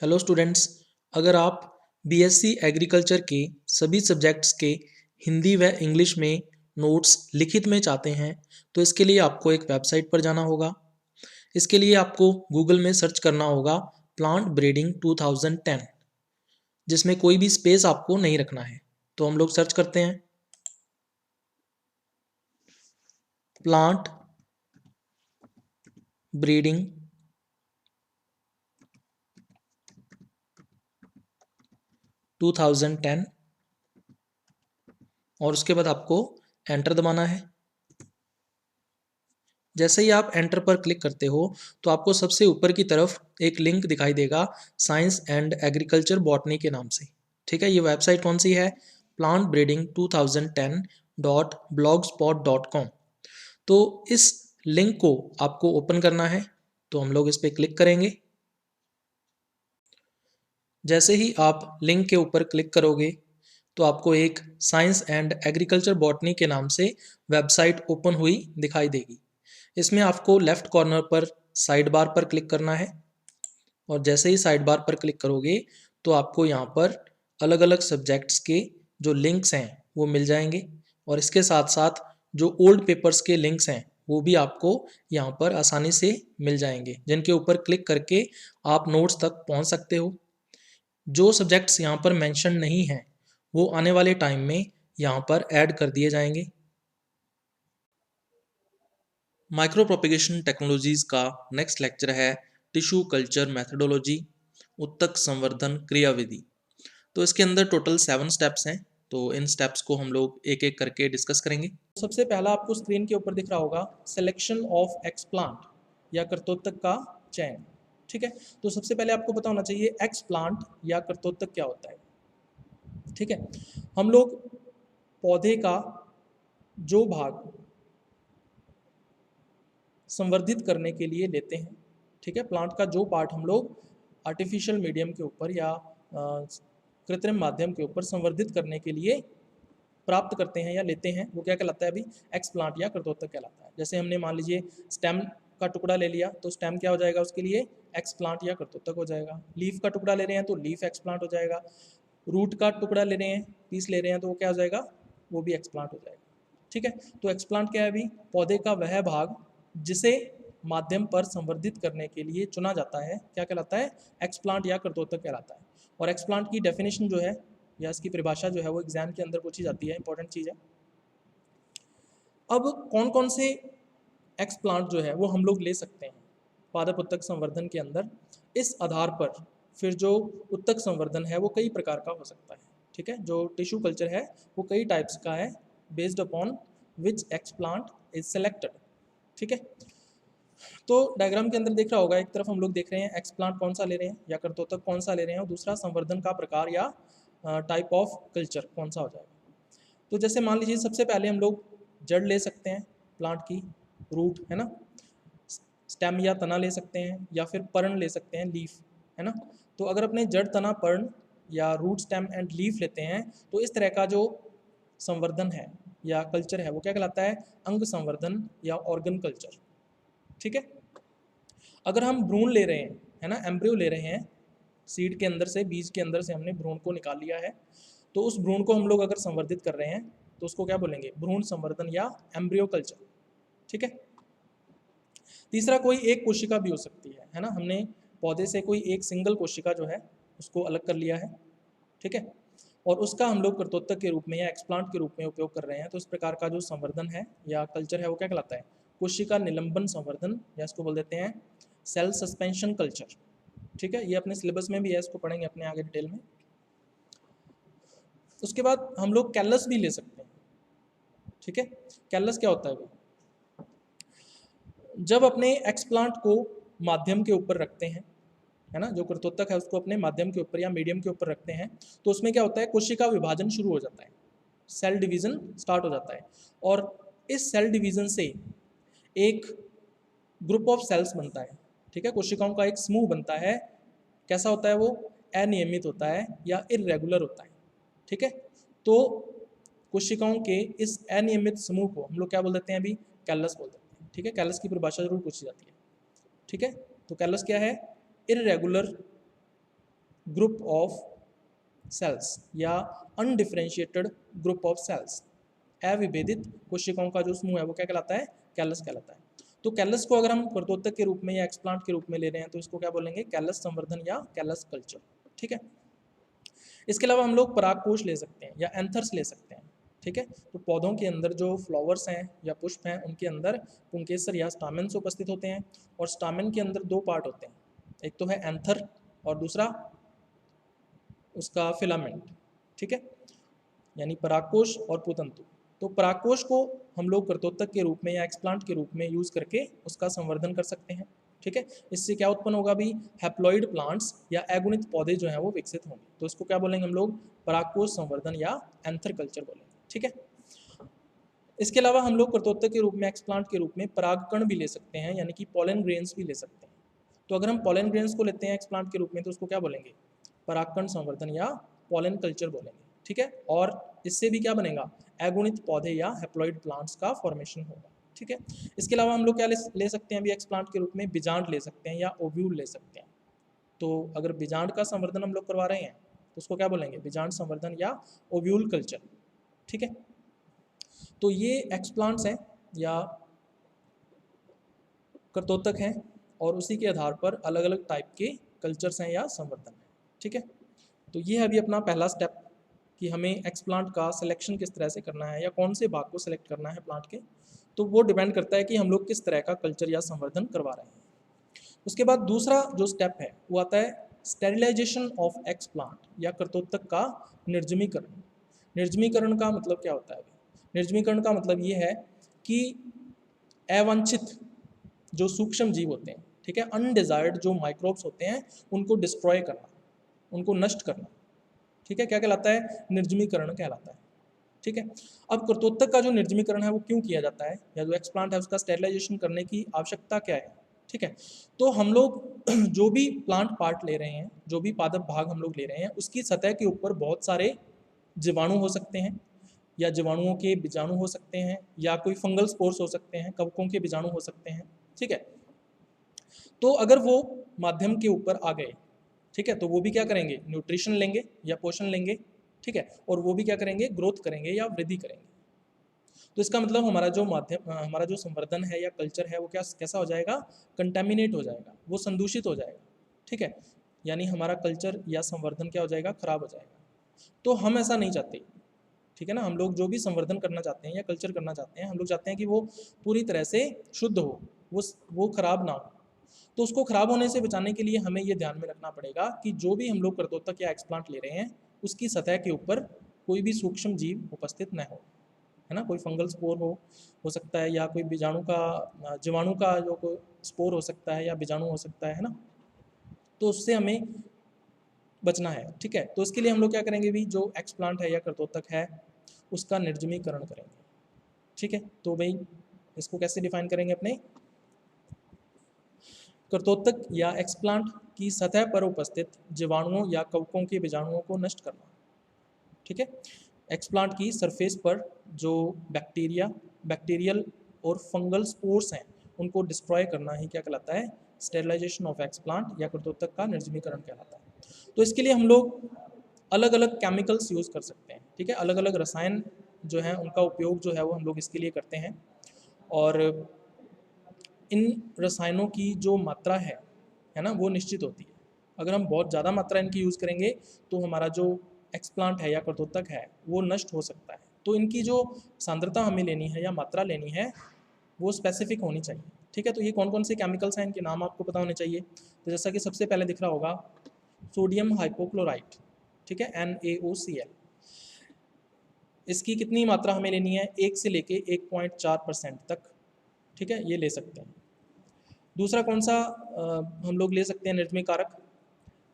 Hello students. अगर आप BSc agriculture के सभी सब्जेक्ट्स के हिंदी व इंग्लिश में नोट्स लिखित में चाहते हैं तो इसके लिए आपको एक वेबसाइट पर जाना होगा। इसके लिए आपको गूगल में सर्च करना होगा प्लांट ब्रीडिंग 2010, जिसमें कोई भी स्पेस आपको नहीं रखना है। तो हम लोग सर्च करते हैं प्लांट ब्रीडिंग 2010 और उसके बाद आपको एंटर दबाना है। जैसे ही आप एंटर पर क्लिक करते हो तो आपको सबसे ऊपर की तरफ एक लिंक दिखाई देगा साइंस एंड एग्रीकल्चर बॉटनी के नाम से। ठीक है, ये वेबसाइट कौन सी है? Plant breeding 2010.blogspot.com। तो इस लिंक को आपको ओपन करना है, तो हम लोग इस पर क्लिक करेंगे। जैसे ही आप लिंक के ऊपर क्लिक करोगे तो आपको एक साइंस एंड एग्रीकल्चर बॉटनी के नाम से वेबसाइट ओपन हुई दिखाई देगी। इसमें आपको लेफ्ट कॉर्नर पर साइड बार पर क्लिक करना है और जैसे ही साइड बार पर क्लिक करोगे तो आपको यहाँ पर अलग अलग सब्जेक्ट्स के जो लिंक्स हैं वो मिल जाएंगे और इसके साथ साथ जो ओल्ड पेपर्स के लिंक्स हैं वो भी आपको यहाँ पर आसानी से मिल जाएंगे, जिनके ऊपर क्लिक करके आप नोट्स तक पहुँच सकते हो। जो सब्जेक्ट्स यहाँ पर मेंशन नहीं हैं वो आने वाले टाइम में यहाँ पर ऐड कर दिए जाएंगे। माइक्रो प्रोपिगेशन टेक्नोलॉजीज का नेक्स्ट लेक्चर है टिश्यू कल्चर मेथडोलॉजी, उत्तक संवर्धन क्रियाविधि। तो इसके अंदर टोटल 7 स्टेप्स हैं, तो इन स्टेप्स को हम लोग एक एक करके डिस्कस करेंगे। सबसे पहला आपको स्क्रीन के ऊपर दिख रहा होगा सिलेक्शन ऑफ एक्सप्लांट या कर्तोत्तक का चयन। ठीक है, तो सबसे पहले आपको पता होना चाहिए एक्सप्लांट या कर्तोत्तक क्या होता है। ठीक है, हम लोग पौधे का जो भाग संवर्धित करने के लिए लेते हैं, ठीक है, प्लांट का जो पार्ट हम लोग आर्टिफिशियल मीडियम के ऊपर या कृत्रिम माध्यम के ऊपर संवर्धित करने के लिए प्राप्त करते हैं या लेते हैं, वो क्या कहलाता है? अभी एक्सप्लांट या कर्तोत्तक कहलाता है। जैसे हमने मान लीजिए स्टेम का टुकड़ा ले लिया तो स्टेम क्या हो जाएगा? उसके लिए एक्सप्लांट या कर्तोत्तक हो जाएगा। लीफ का टुकड़ा ले रहे हैं तो लीफ एक्सप्लांट हो जाएगा। रूट का टुकड़ा ले रहे हैं, पीस ले रहे हैं, तो वो क्या हो जाएगा? वो भी एक्सप्लांट हो जाएगा। ठीक है, तो एक्सप्लांट क्या है? अभी पौधे का वह भाग जिसे माध्यम पर संवर्धित करने के लिए चुना जाता है क्या कहलाता है? एक्सप्लांट या कर्तोत्तक कहलाता है। और एक्सप्लांट की डेफिनेशन जो है या इसकी परिभाषा जो है वो एग्जाम के अंदर पूछी जाती है, इंपॉर्टेंट चीज़ है। अब कौन कौन से एक्सप्लांट जो है वो हम लोग ले सकते हैं पादप उत्तक संवर्धन के अंदर, इस आधार पर फिर जो उत्तक संवर्धन है वो कई प्रकार का हो सकता है। ठीक है, जो टिश्यू कल्चर है वो कई टाइप्स का है, based upon which explant is selected. ठीक है, तो डायग्राम के अंदर देख रहा होगा, एक तरफ हम लोग देख रहे हैं एक्सप्लांट कौन सा ले रहे हैं या कर्तोत्तक कौन सा ले रहे हैं, और दूसरा संवर्धन का प्रकार या टाइप ऑफ कल्चर कौन सा हो जाएगा। तो जैसे मान लीजिए सबसे पहले हम लोग जड़ ले सकते हैं प्लांट की, रूट है ना, स्टेम या तना ले सकते हैं, या फिर पर्ण ले सकते हैं, लीफ है ना। तो अगर अपने जड़, तना, पर्ण या रूट, स्टेम एंड लीफ लेते हैं तो इस तरह का जो संवर्धन है या कल्चर है वो क्या कहलाता है? अंग संवर्धन या ऑर्गन कल्चर। ठीक है, अगर हम भ्रूण ले रहे हैं, है ना, एम्ब्रियो ले रहे हैं, सीड के अंदर से, बीज के अंदर से हमने भ्रूण को निकाल लिया है, तो उस भ्रूण को हम लोग अगर संवर्धित कर रहे हैं तो उसको क्या बोलेंगे? भ्रूण संवर्धन या एम्ब्रियो कल्चर। ठीक है, तीसरा कोई एक कोशिका भी हो सकती है ना, हमने पौधे से कोई एक सिंगल कोशिका जो है उसको अलग कर लिया है, ठीक है, और उसका हम लोग कर्तोत्तक के रूप में या एक्सप्लांट के रूप में उपयोग कर रहे हैं, तो इस प्रकार का जो संवर्धन है या कल्चर है वो क्या कहलाता है? कोशिका निलंबन संवर्धन, या इसको बोल देते हैं सेल सस्पेंशन कल्चर। ठीक है, ये अपने सिलेबस में भी है, इसको पढ़ेंगे अपने आगे डिटेल में। उसके बाद हम लोग कैलस भी ले सकते हैं। ठीक है, कैलस क्या होता है? वो जब अपने एक्सप्लांट को माध्यम के ऊपर रखते हैं, है ना, जो कर्तोत्तक है उसको अपने माध्यम के ऊपर या मीडियम के ऊपर रखते हैं, तो उसमें क्या होता है? कोशिका विभाजन शुरू हो जाता है, सेल डिवीजन स्टार्ट हो जाता है, और इस सेल डिवीजन से एक ग्रुप ऑफ सेल्स बनता है। ठीक है, कोशिकाओं का एक समूह बनता है। कैसा होता है वो? अनियमित होता है या इरेगुलर होता है। ठीक है, तो कोशिकाओं के इस अनियमित समूह को हम लोग क्या बोल देते हैं? अभी कैलस बोल देते हैं। ठीक है, कैलस की परिभाषा जरूर पूछी जाती है। ठीक है, तो कैलस क्या है? इरेगुलर ग्रुप ऑफ सेल्स या अनडिफरेंशिएटेड ग्रुप ऑफ सेल्स, अविभेदित कोशिकाओं का जो समूह है वो क्या कहलाता है, कैलस कहलाता है। तो कैलस को अगर हम प्रत्योतक के रूप में या एक्सप्लांट के रूप में ले रहे हैं तो इसको क्या बोलेंगे, कैलस संवर्धन या कैलस कल्चर। ठीक है, इसके अलावा हम लोग परागकोश ले सकते हैं या एंथर्स ले सकते हैं। ठीक है, तो पौधों के अंदर जो फ्लावर्स हैं या पुष्प हैं उनके अंदर पुंकेसर या स्टामेन्स उपस्थित होते हैं, और स्टामेन के अंदर दो पार्ट होते हैं, एक तो है एंथर और दूसरा उसका फिलामेंट। ठीक है, यानी परागकोश और पुतंतु। तो परागकोश को हम लोग कर्तोत्तक के रूप में या एक्सप्लांट के रूप में यूज़ करके उसका संवर्धन कर सकते हैं। ठीक है, इससे क्या उत्पन्न होगा भी, हैप्लॉइड प्लांट्स या अगुणित पौधे जो हैं वो विकसित होंगे। तो इसको क्या बोलेंगे हम लोग, परागकोश संवर्धन या एंथर कल्चर बोलेंगे। ठीक है, इसके अलावा हम लोग कर्तोत्तक के रूप में, एक्सप्लांट के रूप में परागकण भी ले सकते हैं, यानी कि पॉलन ग्रेन्स भी ले सकते हैं। तो अगर हम पॉलन ग्रेन्स को लेते हैं एक्सप्लांट के रूप में तो उसको क्या बोलेंगे, परागकण संवर्धन या पॉलन कल्चर बोलेंगे। ठीक है, और इससे भी क्या बनेगा, अगुणित पौधे या हैप्लॉइड प्लांट्स का फॉर्मेशन होगा। ठीक है, इसके अलावा हम लोग क्या ले सकते हैं अभी एक्सप्लांट के रूप में, बीजांड ले सकते हैं या ओव्यूल ले सकते हैं। तो अगर बीजांड का संवर्धन हम लोग करवा रहे हैं तो उसको क्या बोलेंगे, बीजांड संवर्धन या ओव्यूल कल्चर। ठीक है, तो ये एक्सप्लांट्स हैं या कर्तोतक हैं, और उसी के आधार पर अलग अलग टाइप के कल्चर्स हैं या संवर्धन हैं। ठीक है, तो ये है अभी अपना पहला स्टेप कि हमें एक्सप्लांट का सिलेक्शन किस तरह से करना है या कौन से भाग को सिलेक्ट करना है प्लांट के, तो वो डिपेंड करता है कि हम लोग किस तरह का कल्चर या संवर्धन करवा रहे हैं। उसके बाद दूसरा जो स्टेप है वो आता है स्टेरिलाइजेशन ऑफ एक्सप्लांट या कर्तोतक का निर्जमीकरण। निर्जमीकरण का मतलब क्या होता है, निर्जमीकरण का मतलब ये है कि अवांछित जो सूक्ष्म जीव होते हैं, ठीक है, अनडिजायर्ड जो माइक्रोब्स होते हैं उनको डिस्ट्रॉय करना, उनको नष्ट करना। ठीक है, क्या कहलाता है, निर्जमीकरण कहलाता है। ठीक है, अब कर्तोतक का जो निर्जमीकरण है वो क्यों किया जाता है, या जो एक्सप्लांट है उसका स्टेरिलाइजेशन करने की आवश्यकता क्या है। ठीक है, तो हम लोग जो भी प्लांट पार्ट ले रहे हैं, जो भी पादप भाग हम लोग ले रहे हैं, उसकी सतह के ऊपर बहुत सारे जीवाणु हो सकते हैं, या जीवाणुओं के बीजाणु हो सकते हैं, या कोई फंगल स्पोर्स हो सकते हैं, कवकों के बीजाणु हो सकते हैं। ठीक है, तो अगर वो माध्यम के ऊपर आ गए, ठीक है, तो वो भी क्या करेंगे, न्यूट्रिशन लेंगे या पोषण लेंगे। ठीक है, और वो भी क्या करेंगे, ग्रोथ करेंगे या वृद्धि करेंगे। तो इसका मतलब हमारा जो माध्यम, हमारा जो संवर्धन है या कल्चर है वो क्या कैसा हो जाएगा, कंटेमिनेट हो जाएगा, वो संदूषित हो जाएगा। ठीक है, यानी हमारा कल्चर या संवर्धन क्या हो जाएगा, खराब हो जाएगा। तो हम ऐसा नहीं चाहते। ठीक है ना, हम लोग जो भी संवर्धन करना चाहते हैं या कल्चर करना चाहते हैं, हम लोग चाहते हैं कि वो पूरी तरह से शुद्ध हो, वो खराब ना हो। तो उसको खराब होने से बचाने के लिए हमें ये ध्यान में रखना पड़ेगा कि जो भी हम लोग कर्तोतक या एक्सप्लांट ले रहे हैं उसकी सतह के ऊपर कोई भी सूक्ष्म जीव उपस्थित न हो, है ना, कोई फंगल स्पोर हो सकता है, या कोई जीवाणु का जो कोई स्पोर हो सकता है या बीजाणु हो सकता है ना, तो उससे हमें बचना है। ठीक है, तो इसके लिए हम लोग क्या करेंगे भी, जो एक्सप्लांट है या कर्तोतक है उसका निर्जमीकरण करेंगे। ठीक है, तो भाई इसको कैसे डिफाइन करेंगे अपने, कर्तोतक या एक्सप्लांट की सतह पर उपस्थित जीवाणुओं या कवकों के बीजाणुओं को नष्ट करना। ठीक है, एक्सप्लांट की सरफेस पर जो बैक्टीरियल और फंगल स्पोर्स हैं उनको डिस्ट्रॉय करना ही क्या कहलाता है, स्टेरिलाइजेशन ऑफ एक्सप्लांट या कर्तोतक का निर्जमीकरण कहलाता है। तो इसके लिए हम लोग अलग अलग केमिकल्स यूज़ कर सकते हैं। ठीक है, अलग अलग रसायन जो हैं उनका उपयोग जो है वो हम लोग इसके लिए करते हैं, और इन रसायनों की जो मात्रा है ना, वो निश्चित होती है। अगर हम बहुत ज़्यादा मात्रा इनकी यूज़ करेंगे तो हमारा जो एक्सप्लांट है या कर्तोतक है वो नष्ट हो सकता है। तो इनकी जो सांद्रता हमें लेनी है या मात्रा लेनी है वो स्पेसिफिक होनी चाहिए। ठीक है, तो ये कौन कौन से केमिकल्स हैं, इनके नाम आपको पता होने चाहिए। तो जैसा कि सबसे पहले दिख रहा होगा सोडियम हाइपोक्लोराइट, ठीक है, NaOCl। इसकी कितनी मात्रा हमें लेनी है, 1 से लेके 1.4% तक। ठीक है, ये ले सकते हैं। दूसरा कौन सा हम लोग ले सकते हैं निर्जमी कारक,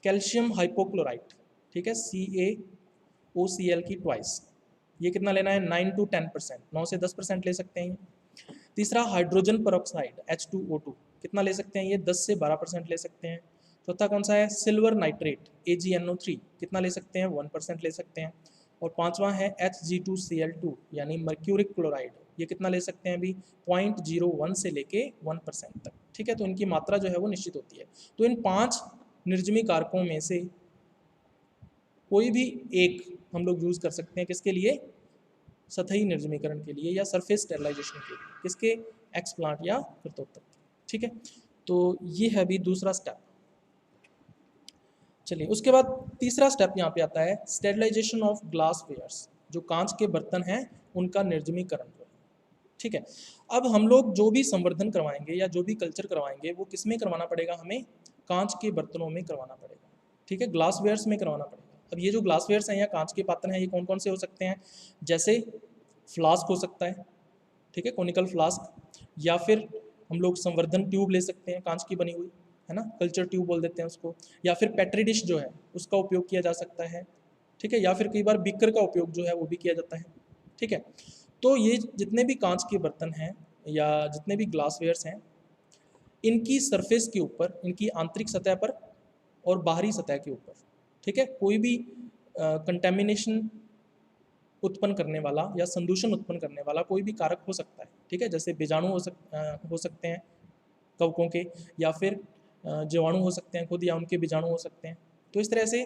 कैल्शियम हाइपोक्लोराइट, ठीक है, CaOCl की ट्वाइस। ये कितना लेना है, 9 to 10%, 9 से 10% ले सकते हैं। तीसरा हाइड्रोजन परऑक्साइड H2O2, कितना ले सकते हैं, ये 10 से 12% ले सकते हैं। चौथा कौन सा है, सिल्वर नाइट्रेट AgNO3, कितना ले सकते हैं, 1% ले सकते हैं। और पांचवा है Hg2Cl2 यानी मर्क्यूरिक क्लोराइड, ये कितना ले सकते हैं अभी, 0.01 से लेके 1% तक। ठीक है, तो इनकी मात्रा जो है वो निश्चित होती है। तो इन 5 निर्जमी कारकों में से कोई भी एक हम लोग यूज़ कर सकते हैं किसके लिए, सतही निर्जमीकरण के लिए या सरफेस स्टेरिलाइजेशन के लिए, किसके, एक्सप्लांट या कृंतकोत्तक। ठीक है, तो ये है भी दूसरा स्टेप। चलिए उसके बाद तीसरा स्टेप यहाँ पे आता है स्टेरिलाइजेशन ऑफ ग्लास वेयर्स, जो कांच के बर्तन हैं उनका निर्जमीकरण जो है। ठीक है, अब हम लोग जो भी संवर्धन करवाएंगे या जो भी कल्चर करवाएंगे वो किस में करवाना पड़ेगा, हमें कांच के बर्तनों में करवाना पड़ेगा। ठीक है, ग्लास वेयर्स में करवाना पड़ेगा। अब ये जो ग्लास वेयर्स हैं या कांच के पात्र हैं ये कौन कौन से हो सकते हैं, जैसे फ्लास्क हो सकता है, ठीक है, कोनिकल फ्लास्क, या फिर हम लोग संवर्धन ट्यूब ले सकते हैं कांच की बनी हुई, है ना, कल्चर ट्यूब बोल देते हैं उसको, या फिर पेट्री डिश जो है उसका उपयोग किया जा सकता है। ठीक है, या फिर कई बार बीकर का उपयोग जो है वो भी किया जाता है। ठीक है, तो ये जितने भी कांच के बर्तन हैं या जितने भी ग्लासवेयर्स हैं, इनकी सरफेस के ऊपर, इनकी आंतरिक सतह पर और बाहरी सतह के ऊपर, ठीक है, कोई भी कंटेमिनेशन उत्पन्न करने वाला या संदूषण उत्पन्न करने वाला कोई भी कारक हो सकता है। ठीक है, जैसे बीजाणु हो सकते हैं कवकों के, या फिर जीवाणु हो सकते हैं खुद, या उनके बीजाणु हो सकते हैं। तो इस तरह से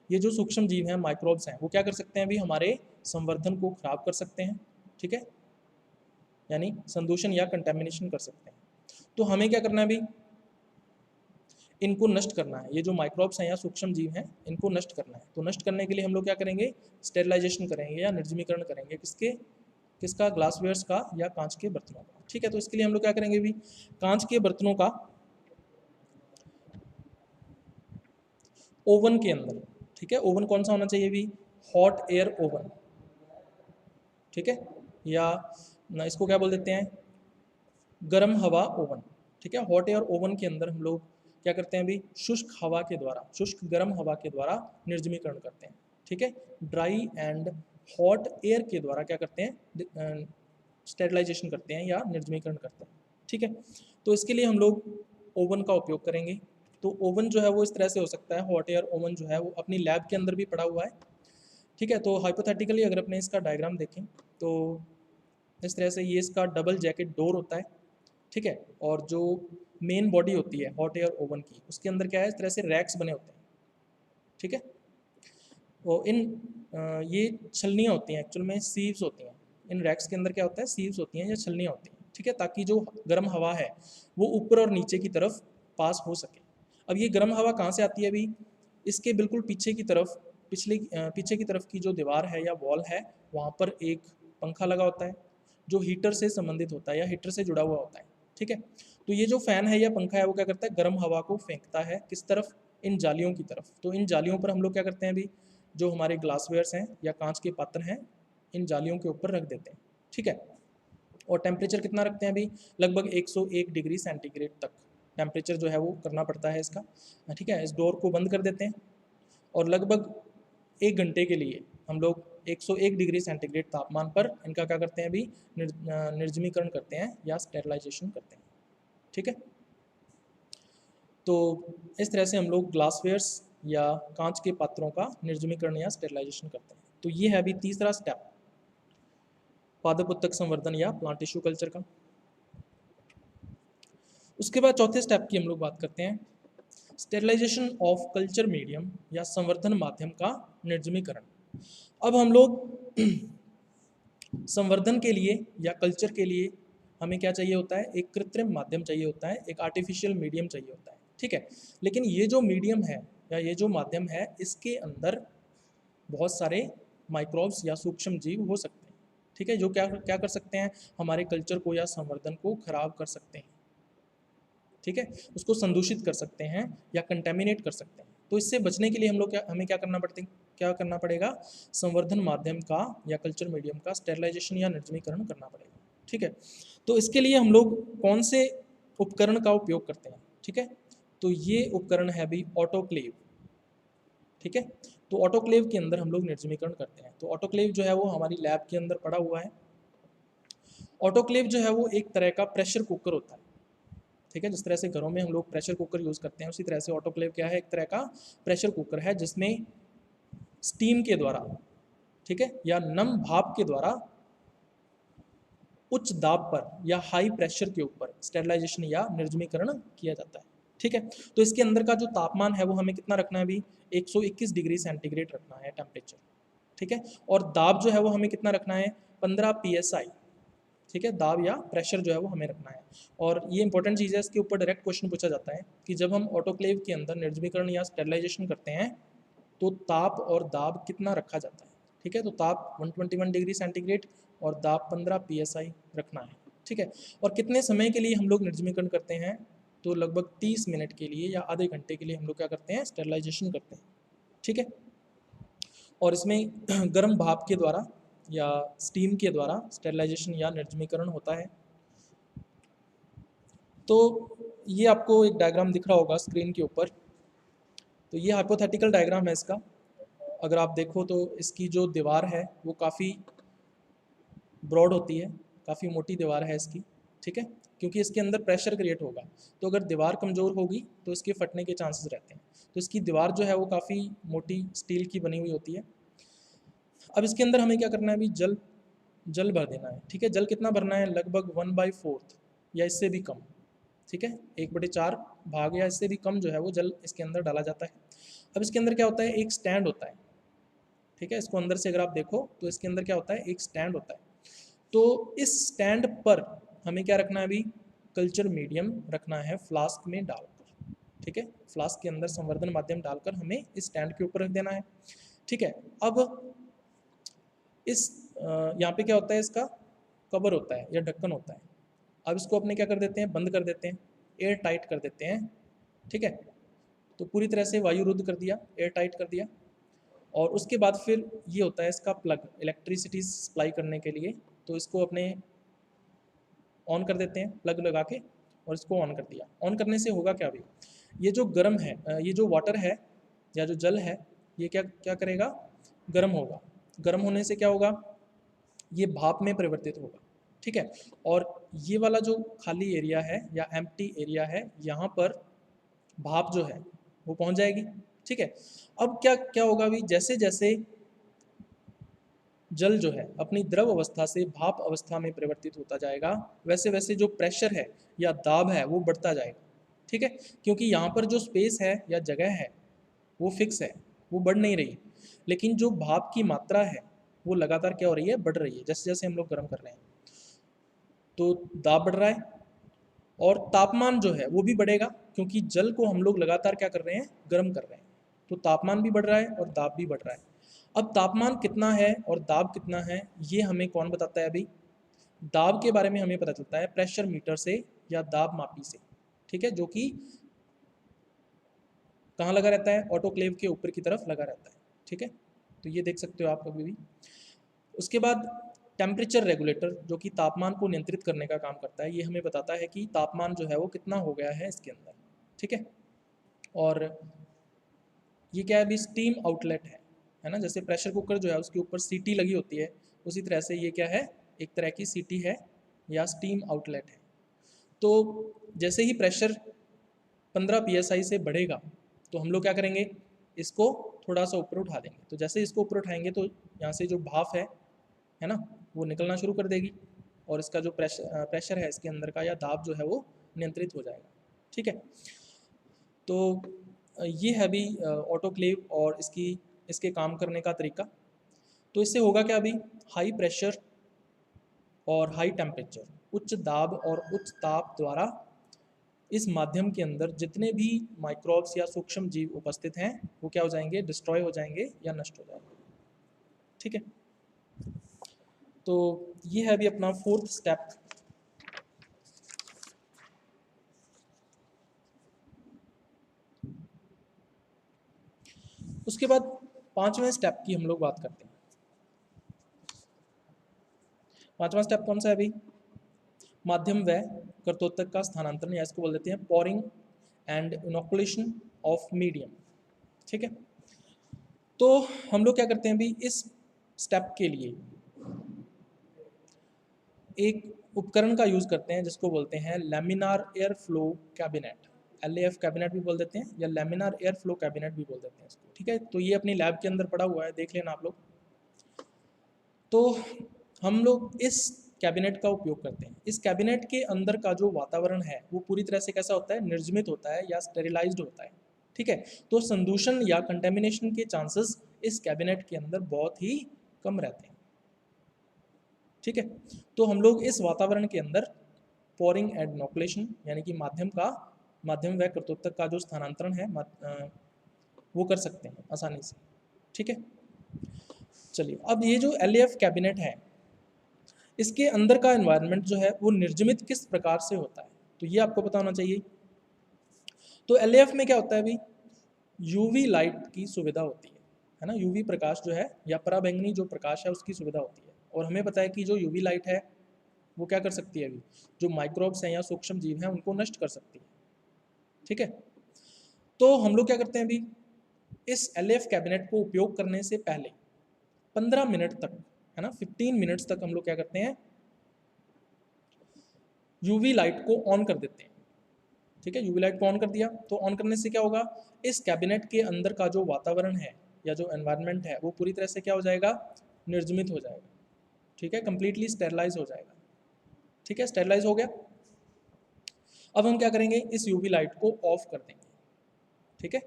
ये जो सूक्ष्म जीव हैं, माइक्रोब्स हैं, वो क्या कर सकते हैं भी, हमारे संवर्धन को खराब कर सकते हैं। ठीक है, यानी संदूषण या कंटेमिनेशन कर सकते हैं। तो हमें क्या करना है भी, इनको नष्ट करना है। ये जो माइक्रोब्स हैं या सूक्ष्म जीव हैं इनको नष्ट करना है। तो नष्ट करने के लिए हम लोग क्या करेंगे, स्टेरिलाइजेशन करेंगे या निर्जमीकरण करेंगे, किसके, किसका, ग्लासवेयर्स का या कांच के बर्तनों का। ठीक है, तो इसके लिए हम लोग क्या करेंगे भी, कांच के बर्तनों का ओवन के अंदर, ठीक है, ओवन कौन सा होना चाहिए भी, हॉट एयर ओवन। ठीक है, या इसको क्या बोल देते हैं, गर्म हवा ओवन। ठीक है, हॉट एयर ओवन के अंदर हम लोग क्या करते हैं भी, शुष्क हवा के द्वारा, शुष्क गर्म हवा के द्वारा निर्जमीकरण करते हैं। ठीक है, ड्राई एंड हॉट एयर के द्वारा क्या करते हैं, स्टेरिलाइजेशन करते हैं या निर्जमीकरण करते हैं। ठीक है, तो इसके लिए हम लोग ओवन का उपयोग करेंगे। तो ओवन जो है वो इस तरह से हो सकता है, हॉट एयर ओवन जो है वो अपनी लैब के अंदर भी पड़ा हुआ है। ठीक है, तो हाइपोथेटिकली अगर अपने इसका डायग्राम देखें तो इस तरह से ये इसका डबल जैकेट डोर होता है। ठीक है, और जो मेन बॉडी होती है हॉट एयर ओवन की, उसके अंदर क्या है, इस तरह से रैक्स बने होते हैं। ठीक है, तो ये छलनियाँ होती हैं, एक्चुअल में सीव्स होती हैं। इन रैक्स के अंदर क्या होता है, सीव्स होती हैं या छलनियाँ होती हैं। ठीक है, ताकि जो गर्म हवा है वो ऊपर और नीचे की तरफ पास हो सके। अब ये गर्म हवा कहाँ से आती है अभी, इसके बिल्कुल पीछे की तरफ, पीछे की तरफ की जो दीवार है या वॉल है, वहाँ पर एक पंखा लगा होता है जो हीटर से संबंधित होता है या हीटर से जुड़ा हुआ होता है। ठीक है, तो ये जो फ़ैन है या पंखा है वो क्या करता है, गर्म हवा को फेंकता है किस तरफ, इन जालियों की तरफ। तो इन जालियों पर हम लोग क्या करते हैं अभी, जो हमारे ग्लासवेयर्स हैं या कांच के पात्र हैं, इन जालियों के ऊपर रख देते हैं। ठीक है, और टेम्परेचर कितना रखते हैं अभी, लगभग 101 डिग्री सेंटीग्रेड तक टेम्परेचर जो है वो करना पड़ता है इसका। ठीक है, इस डोर को बंद कर देते हैं और लगभग 1 घंटे के लिए हम लोग 101 डिग्री सेंटीग्रेड तापमान पर इनका क्या करते हैं अभी, निर्जमीकरण करते हैं या स्टेरिलाइजेशन करते हैं। ठीक है, तो इस तरह से हम लोग ग्लासवेयर्स या कांच के पात्रों का निर्जमीकरण या स्टेरिलाइजेशन करते हैं। तो ये है अभी तीसरा स्टेप पादप उत्तक संवर्धन या प्लांट टिश्यू कल्चर का। उसके बाद चौथे स्टेप की हम लोग बात करते हैं, स्टेरिलाइजेशन ऑफ कल्चर मीडियम या संवर्धन माध्यम का निर्जमीकरण। अब हम लोग संवर्धन के लिए या कल्चर के लिए हमें क्या चाहिए होता है, एक कृत्रिम माध्यम चाहिए होता है, एक आर्टिफिशियल मीडियम चाहिए होता है। ठीक है, लेकिन ये जो मीडियम है या ये जो माध्यम है, इसके अंदर बहुत सारे माइक्रोब्स या सूक्ष्म जीव हो सकते हैं। ठीक है, जो क्या क्या कर सकते हैं, हमारे कल्चर को या संवर्धन को खराब कर सकते हैं। ठीक है, उसको संदूषित कर सकते हैं या कंटेमिनेट कर सकते हैं। तो इससे बचने के लिए हम लोग हमें क्या करना पड़ेगा, संवर्धन माध्यम का या कल्चर मीडियम का स्टेरिलाइजेशन या निर्जमीकरण करना पड़ेगा। ठीक है, तो इसके लिए हम लोग कौन से उपकरण का उपयोग करते हैं। ठीक है, तो ये उपकरण है भी ऑटोक्लेव। ठीक है, तो ऑटोक्लेव के अंदर हम लोग निर्जमीकरण करते हैं। तो ऑटोक्लेव जो है वो हमारी लैब के अंदर पड़ा हुआ है। ऑटोक्लेव जो है वो एक तरह का प्रेशर कुकर होता है। ठीक है, जिस तरह से घरों में हम लोग प्रेशर कुकर यूज़ करते हैं, उसी तरह से ऑटोक्लेव क्या है, एक तरह का प्रेशर कुकर है जिसमें स्टीम के द्वारा, ठीक है, या नम भाप के द्वारा उच्च दाब पर या हाई प्रेशर के ऊपर स्टेरिलाइजेशन या निर्जमीकरण किया जाता है। ठीक है। तो इसके अंदर का जो तापमान है वो हमें कितना रखना है अभी, 121 डिग्री सेंटीग्रेड रखना है टेम्परेचर, ठीक है। और दाब जो है वो हमें कितना रखना है, 15 PSI, ठीक है। दाब या प्रेशर जो है वो हमें रखना है। और ये इंपॉर्टेंट चीज़ है, इसके ऊपर डायरेक्ट क्वेश्चन पूछा जाता है कि जब हम ऑटोक्लेव के अंदर निर्जमीकरण या स्टेरिलाइजेशन करते हैं तो ताप और दाब कितना रखा जाता है, ठीक है। तो ताप 121 डिग्री सेंटीग्रेड और दाब 15 PSI रखना है, ठीक है। और कितने समय के लिए हम लोग निर्जमीकरण करते हैं, तो लगभग 30 मिनट के लिए या आधे घंटे के लिए हम लोग क्या करते हैं, स्टेरिलाइजेशन करते हैं, ठीक है। और इसमें गर्म भाप के द्वारा या स्टीम के द्वारा स्टेरिलाइजेशन या निर्जमीकरण होता है। तो ये आपको एक डायग्राम दिख रहा होगा स्क्रीन के ऊपर। तो ये हाइपोथेटिकल डायग्राम है इसका। अगर आप देखो तो इसकी जो दीवार है वो काफ़ी ब्रॉड होती है, काफ़ी मोटी दीवार है इसकी, ठीक है, क्योंकि इसके अंदर प्रेशर क्रिएट होगा। तो अगर दीवार कमज़ोर होगी तो इसके फटने के चांसेस रहते हैं। तो इसकी दीवार जो है वो काफ़ी मोटी स्टील की बनी हुई होती है। अब इसके अंदर हमें क्या करना है, अभी जल भर देना है, ठीक है। जल कितना भरना है, लगभग 1/4 या इससे भी कम, ठीक है। 1/4 भाग या इससे भी कम जो है वो जल इसके अंदर डाला जाता है। अब इसके अंदर क्या होता है, एक स्टैंड होता है, ठीक है। इसको अंदर से अगर आप देखो तो इसके अंदर क्या होता है, एक स्टैंड होता है। तो इस स्टैंड पर हमें क्या रखना है, अभी कल्चर मीडियम रखना है फ्लास्क में डालकर, ठीक है। फ्लास्क के अंदर संवर्धन माध्यम डालकर हमें इस स्टैंड के ऊपर रख देना है, ठीक है। अब इस यहाँ पे क्या होता है, इसका कवर होता है या ढक्कन होता है। अब इसको अपने क्या कर देते हैं, बंद कर देते हैं, एयर टाइट कर देते हैं, ठीक है। तो पूरी तरह से वायु रुद्ध कर दिया, एयर टाइट कर दिया। और उसके बाद फिर ये होता है इसका प्लग, इलेक्ट्रिसिटी सप्लाई करने के लिए। तो इसको अपने ऑन कर देते हैं प्लग लगा के, और इसको ऑन कर दिया। ऑन करने से होगा क्या, अभी ये जो गर्म है, ये जो वाटर है या जो जल है, ये क्या क्या करेगा, गर्म होगा। गर्म होने से क्या होगा, ये भाप में परिवर्तित होगा, ठीक है। और ये वाला जो खाली एरिया है या एम्प्टी एरिया है, यहाँ पर भाप जो है वो पहुँच जाएगी, ठीक है। अब क्या क्या होगा, अभी जैसे जैसे जल जो है अपनी द्रव अवस्था से भाप अवस्था में परिवर्तित होता जाएगा, वैसे वैसे जो प्रेशर है या दाब है वो बढ़ता जाएगा, ठीक है। क्योंकि यहाँ पर जो स्पेस है या जगह है वो फिक्स है, वो बढ़ नहीं रही। लेकिन जो भाप की मात्रा है वो लगातार क्या हो रही है, बढ़ रही है, जैसे जैसे हम लोग गर्म कर रहे हैं। तो दाब बढ़ रहा है और तापमान जो है वो भी बढ़ेगा, क्योंकि जल को हम लोग लगातार क्या कर रहे हैं, गर्म कर रहे हैं। तो तापमान भी बढ़ रहा है और दाब भी बढ़ रहा है। अब तापमान कितना है और दाब कितना है, ये हमें कौन बताता है, अभी दाब के बारे में हमें पता चलता है प्रेशर मीटर से या दाब मापी से, ठीक है, जो कि कहाँ लगा रहता है, ऑटोक्लेव के ऊपर की तरफ लगा रहता है, ठीक है। तो ये देख सकते हो आप कभी भी। उसके बाद टेम्परेचर रेगुलेटर, जो कि तापमान को नियंत्रित करने का काम करता है, ये हमें बताता है कि तापमान जो है वो कितना हो गया है इसके अंदर, ठीक है। और ये क्या है, अभी स्टीम आउटलेट है ना। जैसे प्रेशर कुकर जो है उसके ऊपर सीटी लगी होती है, उसी तरह से ये क्या है, एक तरह की सीटी है या स्टीम आउटलेट है। तो जैसे ही प्रेशर 15 PSI से बढ़ेगा तो हम लोग क्या करेंगे, इसको थोड़ा सा ऊपर उठा देंगे। तो जैसे इसको ऊपर उठाएंगे तो यहाँ से जो भाप है ना, वो निकलना शुरू कर देगी, और इसका जो प्रेशर है इसके अंदर का या दाब जो है वो नियंत्रित हो जाएगा, ठीक है। तो ये है अभी ऑटोक्लेव और इसके काम करने का तरीका। तो इससे होगा क्या, अभी हाई प्रेशर और हाई टेम्परेचर, उच्च दाब और उच्च ताप द्वारा इस माध्यम के अंदर जितने भी माइक्रोब्स या सूक्ष्म जीव उपस्थित हैं वो क्या हो जाएंगे, डिस्ट्रॉय हो जाएंगे या नष्ट हो जाएंगे, ठीक है। तो ये है अभी अपना 4th स्टेप। उसके बाद 5वें स्टेप की हम लोग बात करते हैं। 5वां स्टेप कौन सा है, अभी माध्यम व कर्तोत्तक का स्थानांतरण, या इसको बोल देते हैं pouring and inoculation of medium, ठीक है। तो हम लोग क्या करते हैं, अभी इस स्टेप के लिए एक उपकरण का यूज़ करते हैं जिसको बोलते हैं laminar air flow cabinet, LAF cabinet भी बोल देते हैं या लैमिनार एयर फ्लो कैबिनेट भी बोल देते हैं इसको, ठीक है। तो ये अपनी लैब के अंदर पड़ा हुआ है, देख लेना आप लोग। तो हम लोग इस कैबिनेट का उपयोग करते हैं। इस कैबिनेट के अंदर का जो वातावरण है वो पूरी तरह से कैसा होता है, निर्जमित होता है या स्टेरिलाइज्ड होता है। ठीक है, तो संदूषण या कंटेमिनेशन के चांसेस इस कैबिनेट के अंदर बहुत ही कम रहते हैं। ठीक है, तो हम लोग इस वातावरण के अंदर पोरिंग एंड इनोकुलेशन यानी कि माध्यम व कर्तोत्तक का जो स्थानांतरण है वो कर सकते हैं आसानी से। ठीक है, चलिए अब ये जो LAF कैबिनेट है इसके अंदर का एनवायरनमेंट जो है वो निर्जमित किस प्रकार से होता है, तो ये आपको पता होना चाहिए। तो LAF में क्या होता है अभी, यूवी लाइट की सुविधा होती है ना, यूवी प्रकाश जो है या पराबैंगनी जो प्रकाश है उसकी सुविधा होती है। और हमें पता है कि जो यूवी लाइट है वो क्या कर सकती है, अभी जो माइक्रोब्स हैं या सूक्ष्म जीव हैं उनको नष्ट कर सकती है। ठीक है, तो हम लोग क्या करते हैं अभी, इस LAF कैबिनेट को उपयोग करने से पहले 15 मिनट तक, है ना, 15 मिनट्स तक हम लोग क्या करते हैं, यूवी लाइट को ऑन कर देते हैं। ठीक है, यूवी लाइट को ऑन कर दिया तो ऑन करने से क्या होगा, इस कैबिनेट के अंदर का जो वातावरण है या जो एनवायरनमेंट है वो पूरी तरह से क्या हो जाएगा, निर्जमित हो जाएगा। ठीक है, कंप्लीटली स्टेरलाइज हो जाएगा। ठीक है, स्टेरलाइज हो गया। अब हम क्या करेंगे, इस यूवी लाइट को ऑफ कर देंगे। ठीक है,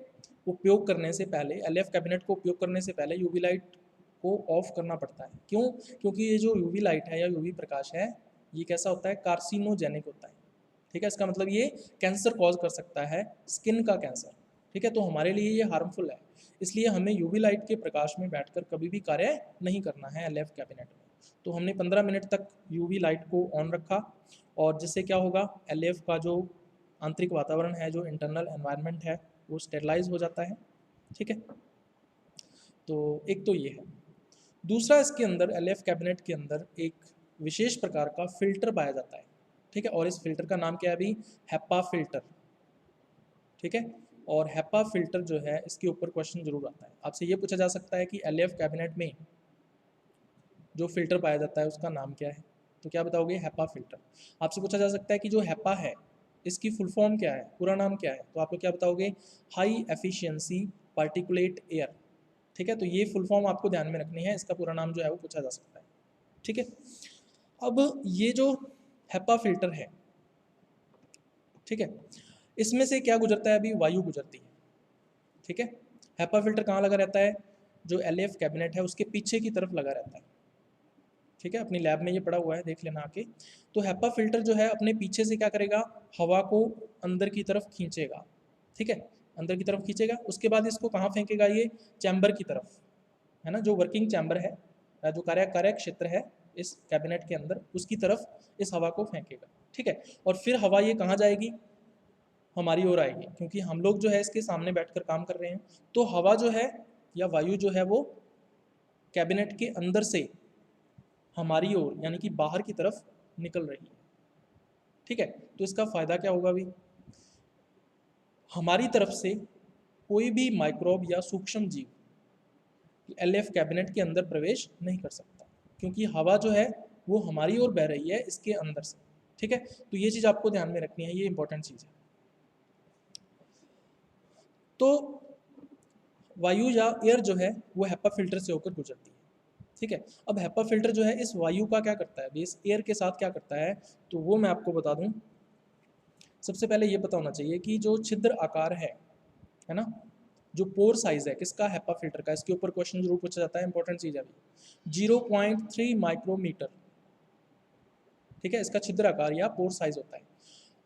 उपयोग करने से पहले LAF कैबिनेट को उपयोग करने से पहले यूवी लाइट को ऑफ करना पड़ता है। क्यों, क्योंकि ये जो यूवी लाइट है या यूवी प्रकाश है ये कैसा होता है, कार्सिनोजेनिक होता है। ठीक है, इसका मतलब ये कैंसर कॉज कर सकता है, स्किन का कैंसर। ठीक है, तो हमारे लिए ये हार्मफुल है, इसलिए हमें यूवी लाइट के प्रकाश में बैठकर कभी भी कार्य नहीं करना है LAF कैबिनेट में। तो हमने 15 मिनट तक यूवी लाइट को ऑन रखा और जिससे क्या होगा, LAF का जो आंतरिक वातावरण है, जो इंटरनल एनवायरनमेंट है वो स्टेरलाइज हो जाता है। ठीक है, तो एक तो ये है। दूसरा, इसके अंदर LAF कैबिनेट के अंदर एक विशेष प्रकार का फिल्टर पाया जाता है। ठीक है, और इस फिल्टर का नाम क्या है अभी, HEPA फिल्टर। ठीक है, और HEPA फिल्टर जो है इसके ऊपर क्वेश्चन जरूर आता है, आपसे ये पूछा जा सकता है कि LAF कैबिनेट में जो फिल्टर पाया जाता है उसका नाम क्या है, तो क्या बताओगे, HEPA फिल्टर। आपसे पूछा जा सकता है कि जो HEPA है इसकी फुल फॉर्म क्या है, पूरा नाम क्या है, तो आप लोग क्या बताओगे, हाई एफिशिएंसी पार्टिकुलेट एयर। ठीक है, तो ये फुल फॉर्म आपको ध्यान में रखनी है, इसका पूरा नाम जो है वो पूछा जा सकता है। ठीक है, अब ये जो HEPA फिल्टर है, ठीक है, इसमें से क्या गुजरता है, अभी वायु गुजरती है। ठीक है, HEPA फिल्टर कहाँ लगा रहता है, जो LAF कैबिनेट है उसके पीछे की तरफ लगा रहता है। ठीक है, अपनी लैब में ये पड़ा हुआ है, देख लेना आके। तो HEPA फिल्टर जो है अपने पीछे से क्या करेगा, हवा को अंदर की तरफ खींचेगा। ठीक है, अंदर की तरफ खींचेगा, उसके बाद इसको कहाँ फेंकेगा, ये चैम्बर की तरफ, है ना, जो वर्किंग चैम्बर है, जो कार्य क्षेत्र है इस कैबिनेट के अंदर, उसकी तरफ इस हवा को फेंकेगा। ठीक है, और फिर हवा ये कहाँ जाएगी, हमारी ओर आएगी, क्योंकि हम लोग जो है इसके सामने बैठकर काम कर रहे हैं। तो हवा जो है या वायु जो है वो कैबिनेट के अंदर से हमारी ओर यानी कि बाहर की तरफ निकल रही है। ठीक है, तो इसका फ़ायदा क्या होगा, अभी हमारी तरफ से कोई भी माइक्रोब या सूक्ष्म जीव LAF कैबिनेट के अंदर प्रवेश नहीं कर सकता, क्योंकि हवा जो है वो हमारी ओर बह रही है इसके अंदर से। ठीक है, तो ये चीज़ आपको ध्यान में रखनी है, ये इंपॉर्टेंट चीज़ है। तो वायु या एयर जो है वो HEPA फिल्टर से होकर गुजरती है। ठीक है, अब HEPA फिल्टर जो है इस वायु का क्या करता है, इस एयर के साथ क्या करता है, तो वो मैं आपको बता दूं। सबसे पहले ये पता होना चाहिए कि जो छिद्र आकार है ना, जो पोर साइज है किसका, HEPA फिल्टर का, इसके ऊपर क्वेश्चन जरूर पूछा जाता है, इंपॉर्टेंट चीज़ है अभी, 0.3 माइक्रोमीटर। ठीक है, इसका छिद्र आकार या पोर साइज होता है।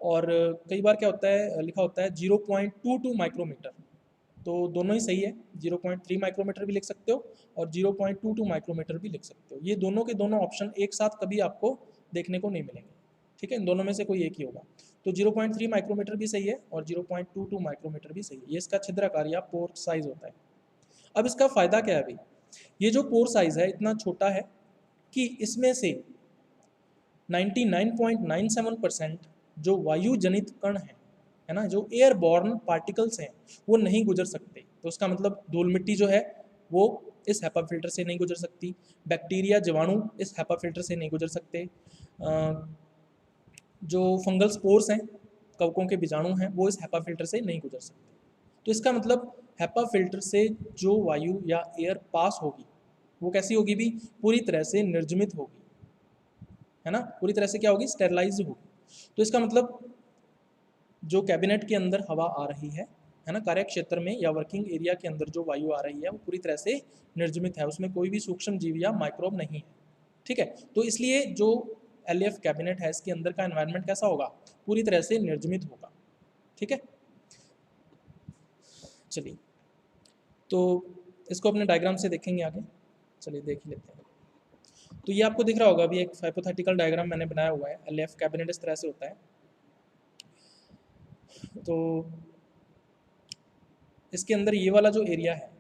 और कई बार क्या होता है, लिखा होता है 0.22 माइक्रोमीटर, तो दोनों ही सही है, 0.3 माइक्रोमीटर भी लिख सकते हो और 0.22 माइक्रोमीटर भी लिख सकते हो। ये दोनों के दोनों ऑप्शन एक साथ कभी आपको देखने को नहीं मिलेंगे। ठीक है, इन दोनों में से कोई एक ही होगा। तो 0.3 माइक्रोमीटर भी सही है और 0.22 माइक्रोमीटर भी सही है, ये इसका छिद्राकार या पोर साइज होता है। अब इसका फ़ायदा क्या है, अभी ये जो पोर साइज है इतना छोटा है कि इसमें से 99.97% जो वायु जनित कण है ना, जो एयरबॉर्न पार्टिकल्स हैं वो नहीं गुजर सकते। तो उसका मतलब धूल मिट्टी जो है वो इस HEPA फिल्टर से नहीं गुजर सकती, बैक्टीरिया जीवाणु इस HEPA फिल्टर से नहीं गुजर सकते, जो फंगल स्पोर्स हैं, कवकों के बीजाणु हैं, वो इस HEPA फिल्टर से नहीं गुजर सकते। तो इसका मतलब HEPA फिल्टर से जो वायु या एयर पास होगी वो कैसी होगी भी, पूरी तरह से निर्जमित होगी, है ना, पूरी तरह से क्या होगी, स्टेरलाइज होगी। तो इसका मतलब जो कैबिनेट के अंदर हवा आ रही है ना, कार्य क्षेत्र में या वर्किंग एरिया के अंदर जो वायु आ रही है वो पूरी तरह से निर्जमित है, उसमें कोई भी सूक्ष्म जीव या माइक्रोब नहीं है। ठीक है, तो इसलिए जो LAF कैबिनेट है इसके अंदर का एनवायरनमेंट कैसा होगा, पूरी तरह से निर्जमित होगा। ठीक है, चलिए तो इसको अपने डायग्राम से देखेंगे आगे, चलिए देख ही लेते हैं। तो ये आपको दिख रहा होगा, अभी एक हाइपोथेटिकल डायग्राम मैंने बनाया हुआ है, LAF कैबिनेट इस तरह से होता है। तो इसके अंदर ये वाला जो एरिया है,